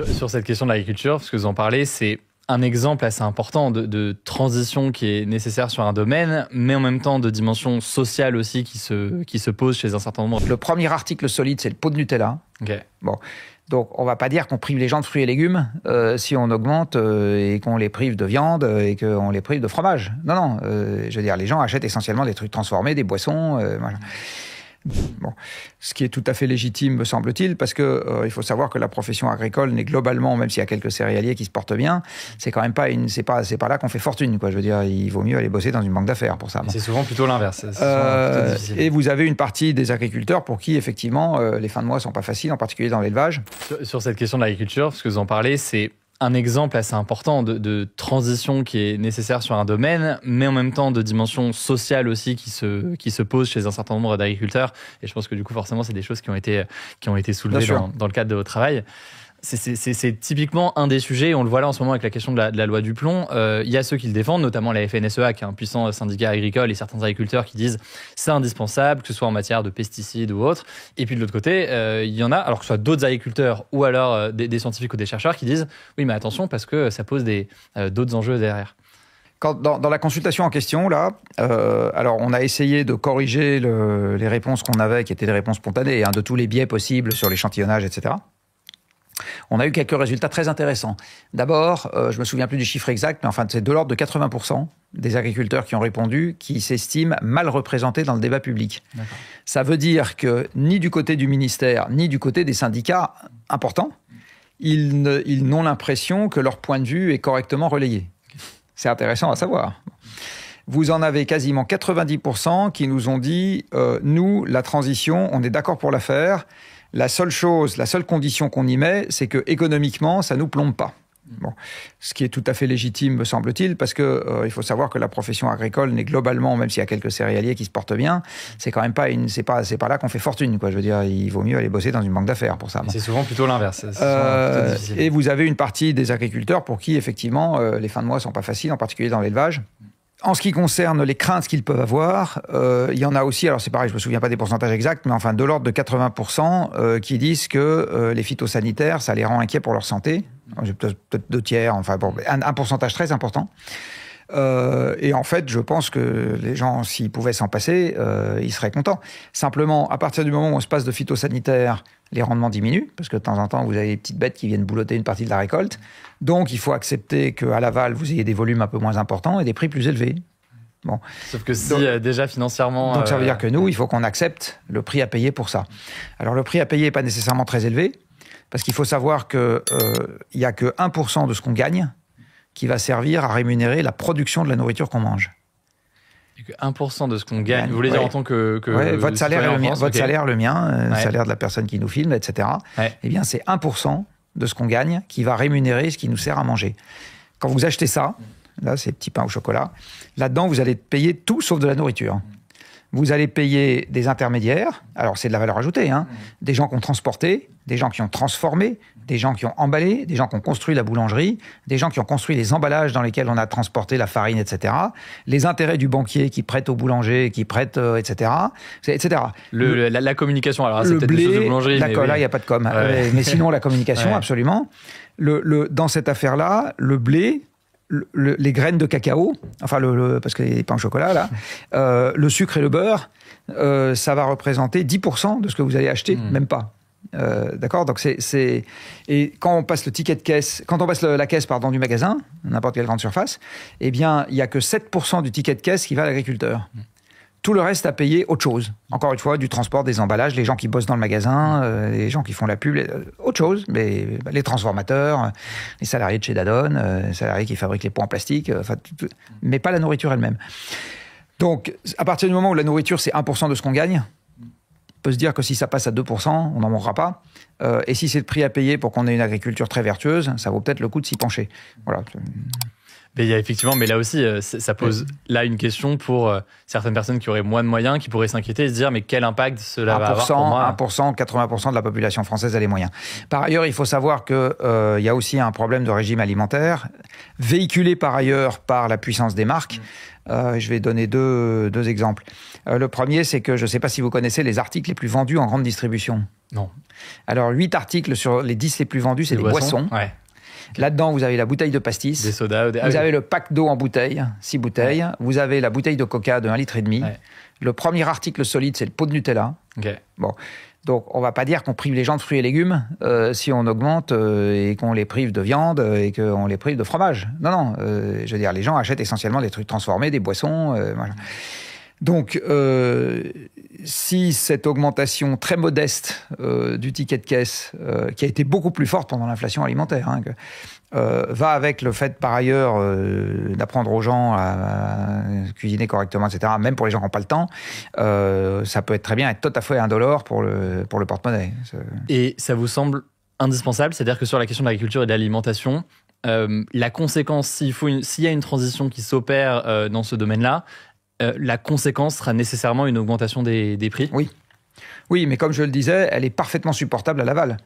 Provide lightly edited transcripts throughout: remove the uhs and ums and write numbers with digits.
Sur cette question de l'agriculture, parce que vous en parlez, c'est un exemple assez important de transition qui est nécessaire sur un domaine, mais en même temps de dimension sociale aussi qui se pose chez un certain nombre. Le premier article solide, c'est le pot de Nutella. Okay. Bon. Donc, on ne va pas dire qu'on prive les gens de fruits et légumes si on augmente et qu'on les prive de viande et qu'on les prive de fromage. Non. Je veux dire, les gens achètent essentiellement des trucs transformés, des boissons. Voilà. Bon, ce qui est tout à fait légitime, me semble-t-il, parce que il faut savoir que la profession agricole n'est globalement, même s'il y a quelques céréaliers qui se portent bien, c'est quand même pas c'est pas là qu'on fait fortune, quoi. Je veux dire, il vaut mieux aller bosser dans une banque d'affaires pour ça. C'est souvent plutôt l'inverse. Et vous avez une partie des agriculteurs pour qui, effectivement, les fins de mois sont pas faciles, en particulier dans l'élevage. Sur cette question de l'agriculture, parce que vous en parlez, c'est un exemple assez important de transition qui est nécessaire sur un domaine, mais en même temps de dimension sociale aussi qui se pose chez un certain nombre d'agriculteurs. Et je pense que du coup, forcément, c'est des choses qui ont été soulevées dans le cadre de votre travail. C'est typiquement un des sujets, on le voit là en ce moment avec la question de la loi du plomb. Il y a ceux qui le défendent, notamment la FNSEA, qui est un puissant syndicat agricole, et certains agriculteurs qui disent c'est indispensable, que ce soit en matière de pesticides ou autre. Et puis de l'autre côté, il y en a, alors que ce soit d'autres agriculteurs ou alors des scientifiques ou des chercheurs qui disent oui, mais attention parce que ça pose d'autres enjeux derrière. Dans la consultation en question, là, alors on a essayé de corriger les réponses qu'on avait, qui étaient des réponses spontanées, de tous les biais possibles sur l'échantillonnage, etc. On a eu quelques résultats très intéressants. D'abord, je me souviens plus du chiffre exact, mais enfin, c'est de l'ordre de 80% des agriculteurs qui ont répondu qui s'estiment mal représentés dans le débat public. Ça veut dire que ni du côté du ministère, ni du côté des syndicats importants, ils n'ont l'impression que leur point de vue est correctement relayé. C'est intéressant à savoir. Vous en avez quasiment 90% qui nous ont dit nous, la transition, on est d'accord pour la faire. La seule condition qu'on y met, c'est que économiquement, ça nous plombe pas. Bon, ce qui est tout à fait légitime, me semble-t-il, parce que il faut savoir que la profession agricole n'est globalement, même s'il y a quelques céréaliers qui se portent bien, c'est quand même pas c'est pas là qu'on fait fortune, quoi. Je veux dire, il vaut mieux aller bosser dans une banque d'affaires pour ça. C'est souvent plutôt l'inverse. Et vous avez une partie des agriculteurs pour qui, effectivement, les fins de mois sont pas faciles, en particulier dans l'élevage. En ce qui concerne les craintes qu'ils peuvent avoir, il y en a aussi, alors c'est pareil, je me souviens pas des pourcentages exacts, mais enfin de l'ordre de 80% qui disent que les phytosanitaires, ça les rend inquiets pour leur santé. Peut-être 2/3, enfin bon, un pourcentage très important. Et en fait, je pense que les gens, s'ils pouvaient s'en passer, ils seraient contents. Simplement, à partir du moment où on se passe de phytosanitaire, les rendements diminuent, parce que de temps en temps, vous avez des petites bêtes qui viennent boulotter une partie de la récolte. Donc, il faut accepter qu'à l'aval, vous ayez des volumes un peu moins importants et des prix plus élevés. Bon. Sauf que si déjà financièrement... Donc, ça veut dire que nous, il faut qu'on accepte le prix à payer pour ça. Alors, le prix à payer n'est pas nécessairement très élevé, parce qu'il faut savoir qu'il n'y a que 1% de ce qu'on gagne qui va servir à rémunérer la production de la nourriture qu'on mange. Et que 1% de ce qu'on gagne, vous voulez dire en tant que votre salaire est le mien, votre salaire, le mien, Ouais. salaire de la personne qui nous filme, etc. Ouais. Eh bien, c'est 1% de ce qu'on gagne qui va rémunérer ce qui nous sert à manger. Quand vous achetez ça, là, c'est petits pains au chocolat, là-dedans, vous allez payer tout sauf de la nourriture. Vous allez payer des intermédiaires, alors c'est de la valeur ajoutée, des gens qui ont transporté, des gens qui ont transformé, des gens qui ont emballé, des gens qui ont construit la boulangerie, des gens qui ont construit les emballages dans lesquels on a transporté la farine, etc. Les intérêts du banquier qui prête au boulanger, qui prête, etc. etc. La communication, alors c'est le peut-être blé, des choses de boulangerie. d'accord, là, il n'y a pas de com. Ouais. Mais sinon, la communication, Ouais. absolument. Dans cette affaire-là, le blé, les graines de cacao, enfin parce que les pains au chocolat là, le sucre et le beurre, ça va représenter 10% de ce que vous allez acheter, même pas. D'accord, donc et quand on passe le ticket de caisse, quand on passe la caisse du magasin, n'importe quelle grande surface, eh bien il y a que 7% du ticket de caisse qui va à l'agriculteur. Tout le reste à payer autre chose. Encore une fois, du transport, des emballages, les gens qui bossent dans le magasin, les gens qui font la pub, autre chose. Mais les transformateurs, les salariés de chez Danone, les salariés qui fabriquent les pots en plastique, mais pas la nourriture elle-même. Donc, à partir du moment où la nourriture, c'est 1% de ce qu'on gagne, on peut se dire que si ça passe à 2%, on n'en mourra pas. Et si c'est le prix à payer pour qu'on ait une agriculture très vertueuse, ça vaut peut-être le coup de s'y pencher. Voilà. Mais il y a effectivement, mais là aussi, ça pose là une question pour certaines personnes qui auraient moins de moyens, qui pourraient s'inquiéter et se dire mais quel impact cela va avoir pour moi. 1%, 80% de la population française a les moyens. Par ailleurs, il faut savoir qu'il y a aussi un problème de régime alimentaire, véhiculé par ailleurs par la puissance des marques. Je vais donner deux exemples. Le premier, c'est que je ne sais pas si vous connaissez les articles les plus vendus en grande distribution. Non. Alors, 8 articles sur les 10 les plus vendus, c'est des boissons. Ouais. Là-dedans, vous avez la bouteille de pastis. Des sodas. Vous avez le pack d'eau en bouteille, 6 bouteilles. Ouais. Vous avez la bouteille de coca de 1,5 litre. Ouais. Le premier article solide, c'est le pot de Nutella. Okay. Bon. Donc, on ne va pas dire qu'on prive les gens de fruits et légumes si on augmente et qu'on les prive de viande et qu'on les prive de fromage. Non. Je veux dire, les gens achètent essentiellement des trucs transformés, des boissons. Voilà. Donc, si cette augmentation très modeste du ticket de caisse, qui a été beaucoup plus forte pendant l'inflation alimentaire, va avec le fait, par ailleurs, d'apprendre aux gens à cuisiner correctement, etc., même pour les gens qui n'ont pas le temps, ça peut être très bien être tout à fait indolore pour le porte-monnaie. Et ça vous semble indispensable? C'est-à-dire que sur la question de l'agriculture et de l'alimentation, la conséquence, s'il y a une transition qui s'opère dans ce domaine-là, la conséquence sera nécessairement une augmentation des prix? Oui, mais comme je le disais, elle est parfaitement supportable à l'aval.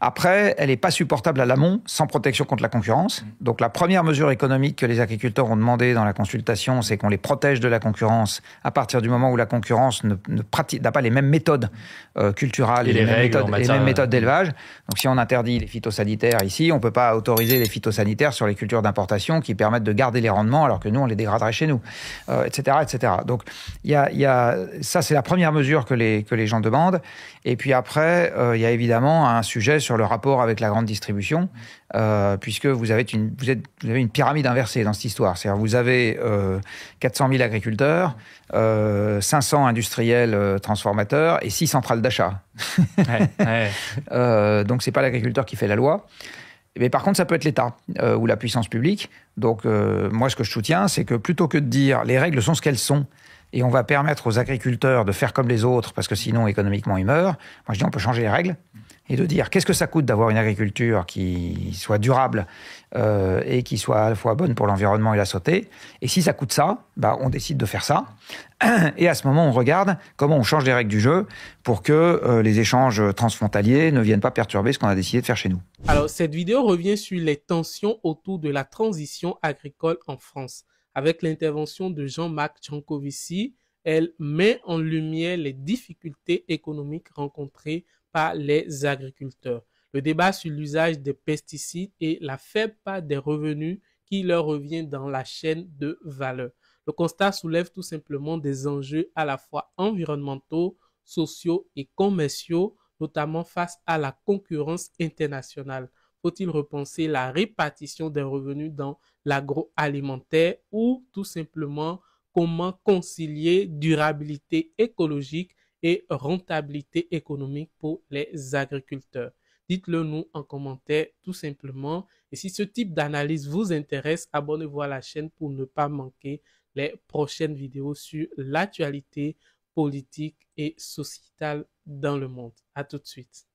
Après, elle n'est pas supportable à l'amont, sans protection contre la concurrence. Donc la première mesure économique que les agriculteurs ont demandé dans la consultation, c'est qu'on les protège de la concurrence à partir du moment où la concurrence n'a pas les mêmes méthodes culturales et les mêmes méthodes d'élevage. Donc si on interdit les phytosanitaires ici, on ne peut pas autoriser les phytosanitaires sur les cultures d'importation qui permettent de garder les rendements alors que nous, on les dégraderait chez nous, etc., etc. Donc ça, c'est la première mesure que les gens demandent. Et puis après, il y a évidemment un sujet sur le rapport avec la grande distribution, puisque vous avez une pyramide inversée dans cette histoire. C'est-à-dire vous avez 400 000 agriculteurs, 500 industriels transformateurs et 6 centrales d'achat. Donc c'est pas l'agriculteur qui fait la loi. Mais par contre, ça peut être l'État ou la puissance publique. Donc moi, ce que je soutiens, c'est que plutôt que de dire les règles sont ce qu'elles sont, et on va permettre aux agriculteurs de faire comme les autres, parce que sinon, économiquement, ils meurent. Moi, je dis, on peut changer les règles et de dire, qu'est-ce que ça coûte d'avoir une agriculture qui soit durable et qui soit à la fois bonne pour l'environnement et la santé. Et si ça coûte ça, on décide de faire ça. Et à ce moment, on regarde comment on change les règles du jeu pour que les échanges transfrontaliers ne viennent pas perturber ce qu'on a décidé de faire chez nous. Alors, cette vidéo revient sur les tensions autour de la transition agricole en France. Avec l'intervention de Jean-Marc Jancovici, elle met en lumière les difficultés économiques rencontrées par les agriculteurs. Le débat sur l'usage des pesticides et la faible part des revenus qui leur revient dans la chaîne de valeur. Le constat soulève tout simplement des enjeux à la fois environnementaux, sociaux et commerciaux, notamment face à la concurrence internationale. Faut-il repenser la répartition des revenus dans l'agroalimentaire ou tout simplement comment concilier durabilité écologique et rentabilité économique pour les agriculteurs? Dites-le nous en commentaire tout simplement. Et si ce type d'analyse vous intéresse, abonnez-vous à la chaîne pour ne pas manquer les prochaines vidéos sur l'actualité politique et sociétale dans le monde. À tout de suite.